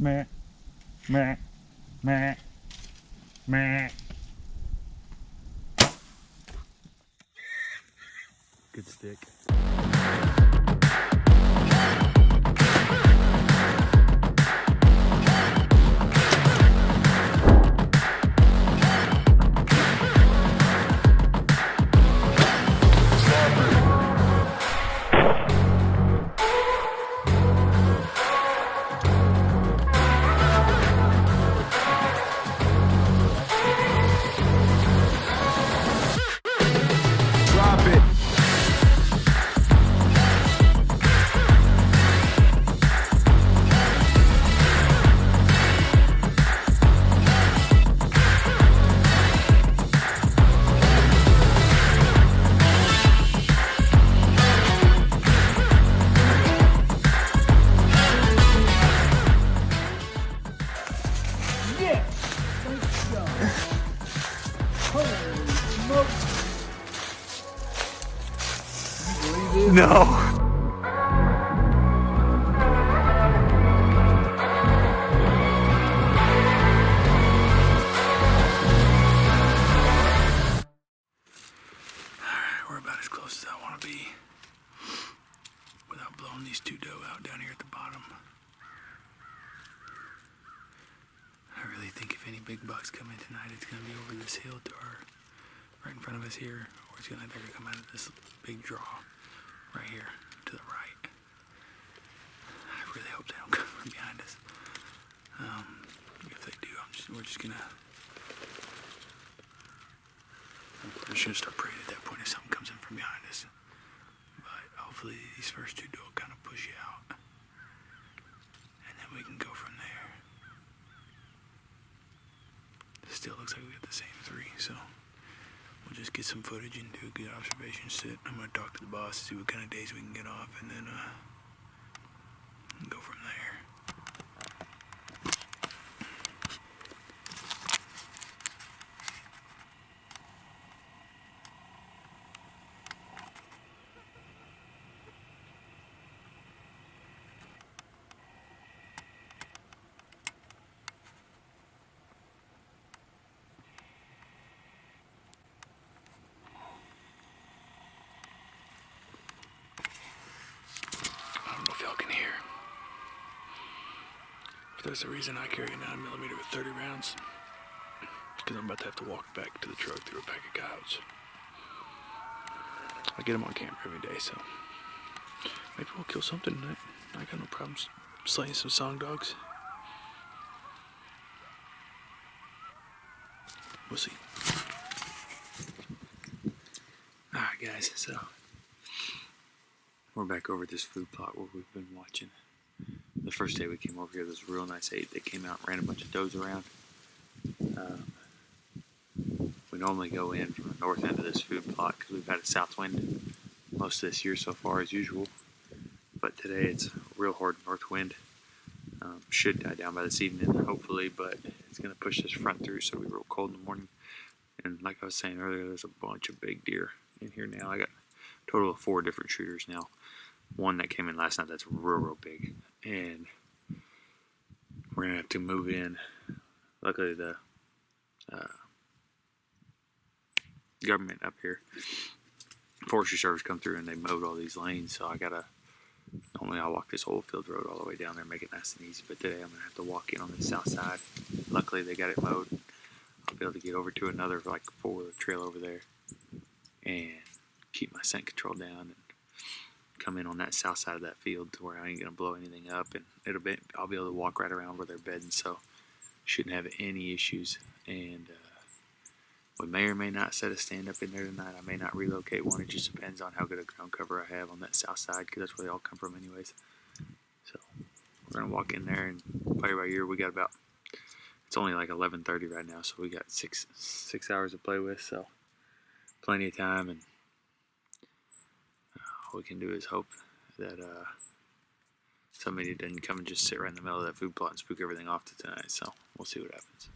Meh, meh, meh, meh. Good stick. Drop it. Yeah! Let's go. Holy smokes. You believe it? No. We're about as close as I want to be without blowing these two doe out down here at the bottom. I really think if any big bucks come in tonight, it's going to be over this hill to our right in front of us here, or they're going to come out of this big draw right here to the right. I really hope they don't come from behind us. If they do, we're just gonna start praying at that point if something comes in from behind us. But hopefully these first two will kind of push you out, and then we can go from there. Still looks like we got the same three, so we'll just get some footage and do a good observation sit. I'm gonna talk to the boss, see what kind of days we can get off, and then go from there. I don't know if y'all can hear, but there's a reason I carry a 9mm with 30 rounds, because I'm about to have to walk back to the truck through a pack of coyotes. I get them on camera every day, so maybe we'll kill something tonight. I got no problems slaying some song dogs. We'll see. Alright guys, so we're back over at this food plot where we've been watching. The first day we came over here, there was a real nice 8 that came out and ran a bunch of does around. We normally go in from the north end of this food plot because we've had a south wind most of this year so far as usual. But today it's a real hard north wind. Should die down by this evening, hopefully, but it's going to push this front through, so it'll be real cold in the morning. And like I was saying earlier, there's a bunch of big deer in here now. I got a total of 4 different shooters now. One that came in last night that's real big, and we're going to have to move in. Luckily, the government up here, Forestry Service, come through and they mowed all these lanes, so normally I walk this old field road all the way down there, make it nice and easy, but today I'm going to have to walk in on the south side. Luckily they got it mowed. I'll be able to get over to another like 4-wheeler trail over there and keep my scent control down and come in on that south side of that field to where I ain't going to blow anything up, and I'll be able to walk right around where they're bedding, so shouldn't have any issues. And we may or may not set a stand up in there tonight. I may not relocate one. It just depends on how good a ground cover I have on that south side, because that's where they all come from anyways. So we're going to walk in there and play by ear. We got about, it's only like 11:30 right now, so we got six hours to play with, so plenty of time. And all we can do is hope that somebody doesn't come and just sit right in the middle of that food plot and spook everything off to tonight. So we'll see what happens.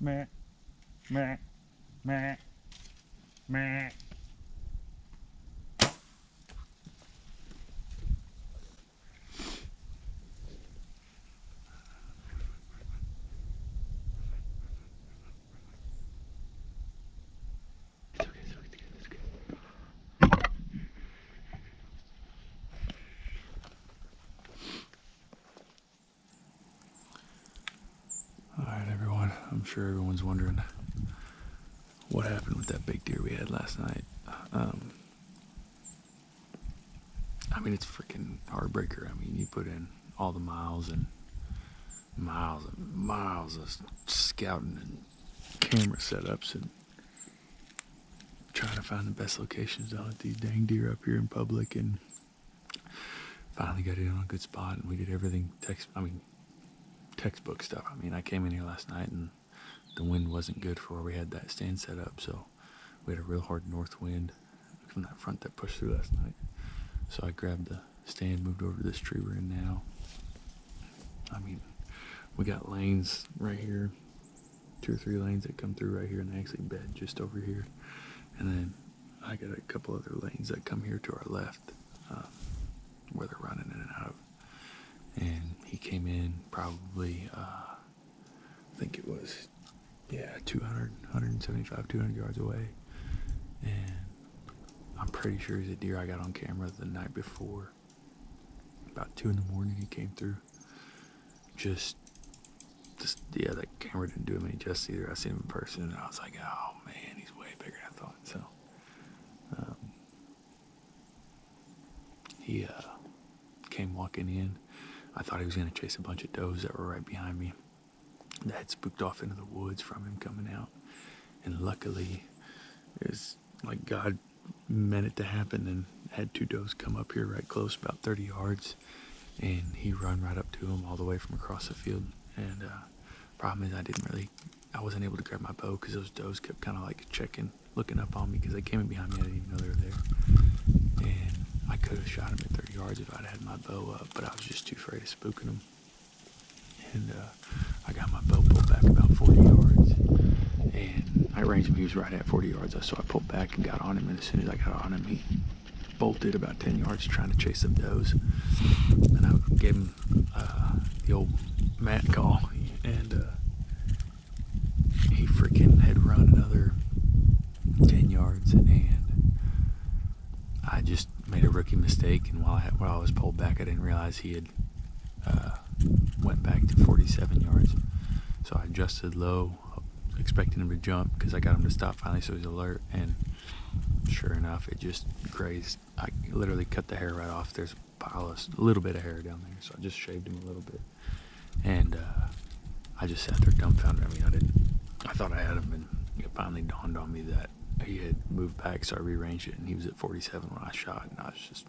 Meh. Meh. Meh. Meh. Alright, everyone. I'm sure everyone's wondering what happened with that big deer we had last night. I mean, it's a freaking heartbreaker. I mean, you put in all the miles and miles and miles of scouting and camera setups and trying to find the best locations to hunt these dang deer up here in public, and finally got it on a good spot, and we did everything textbook stuff. I mean, I came in here last night and the wind wasn't good for where we had that stand set up, so we had a real hard north wind from that front that pushed through last night. So I grabbed the stand, moved over to this tree we're in now. I mean, we got lanes right here, 2 or 3 lanes that come through right here, and they actually bed just over here. And then I got a couple other lanes that come here to our left, where they're running in and out of. And he came in probably, I think it was, 175, 200 yards away. And I'm pretty sure he's a deer I got on camera the night before. About 2 in the morning he came through. Just that camera didn't do him any justice either. I seen him in person and I was like, oh man, he's way bigger than I thought. So, he came walking in. I thought he was going to chase a bunch of does that were right behind me that had spooked off into the woods from him coming out. And luckily, it was like God meant it to happen and had 2 does come up here right close, about 30 yards. And he run right up to him all the way from across the field. And problem is I wasn't able to grab my bow because those does kept kind of like looking up on me because they came in behind me. I didn't even know they were there. And I could have shot him at 30 yards if I'd had my bow up, but I was just too afraid of spooking him. And I got my bow pulled back about 40 yards. And I ranged him. He was right at 40 yards. So I pulled back and got on him. And as soon as I got on him, he bolted about 10 yards trying to chase some does. And I gave him the old Matt call. And he freaking had run another 10 yards. And I just made a rookie mistake. And while I was pulled back, I didn't realize he had went back to 47 yards. So I adjusted low, expecting him to jump because I got him to stop finally so he's alert. And sure enough, it just grazed. I literally cut the hair right off. There's a little bit of hair down there, so I just shaved him a little bit. And I just sat there dumbfounded. I mean, I thought I had him, and it finally dawned on me that he had moved back, so I rearranged it, and he was at 47 when I shot. And I was just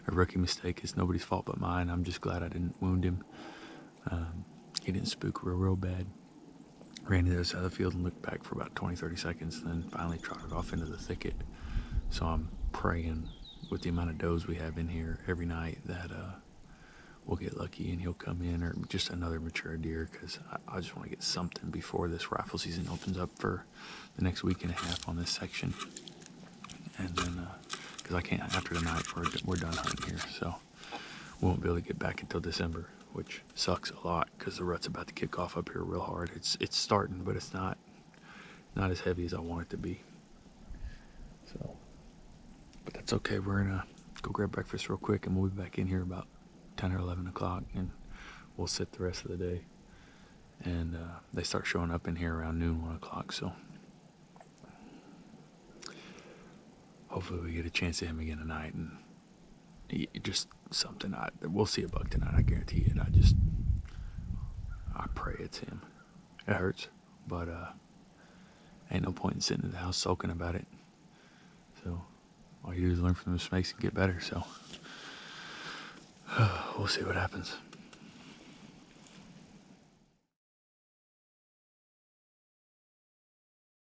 a rookie mistake. It's nobody's fault but mine. I'm just glad I didn't wound him. He didn't spook real bad. Ran to the other side of the field and looked back for about 20-30 seconds, and then finally trotted off into the thicket. So I'm praying with the amount of does we have in here every night that we'll get lucky and he'll come in, or just another mature deer, because I just want to get something before this rifle season opens up for the next week and a half on this section. And then because I can't, after tonight we're done hunting here, so we won't be able to get back until December, which sucks a lot because the rut's about to kick off up here real hard. It's starting, but it's not as heavy as I want it to be. So, but that's okay. We're gonna go grab breakfast real quick, and we'll be back in here about 10 or 11 o'clock, and we'll sit the rest of the day. And they start showing up in here around noon, 1 o'clock. So hopefully we get a chance to him again tonight, and just something. We'll see a buck tonight, I guarantee it. I pray it's him. It hurts, but ain't no point in sitting in the house sulking about it. So all you do is learn from the mistakes and get better. So we'll see what happens.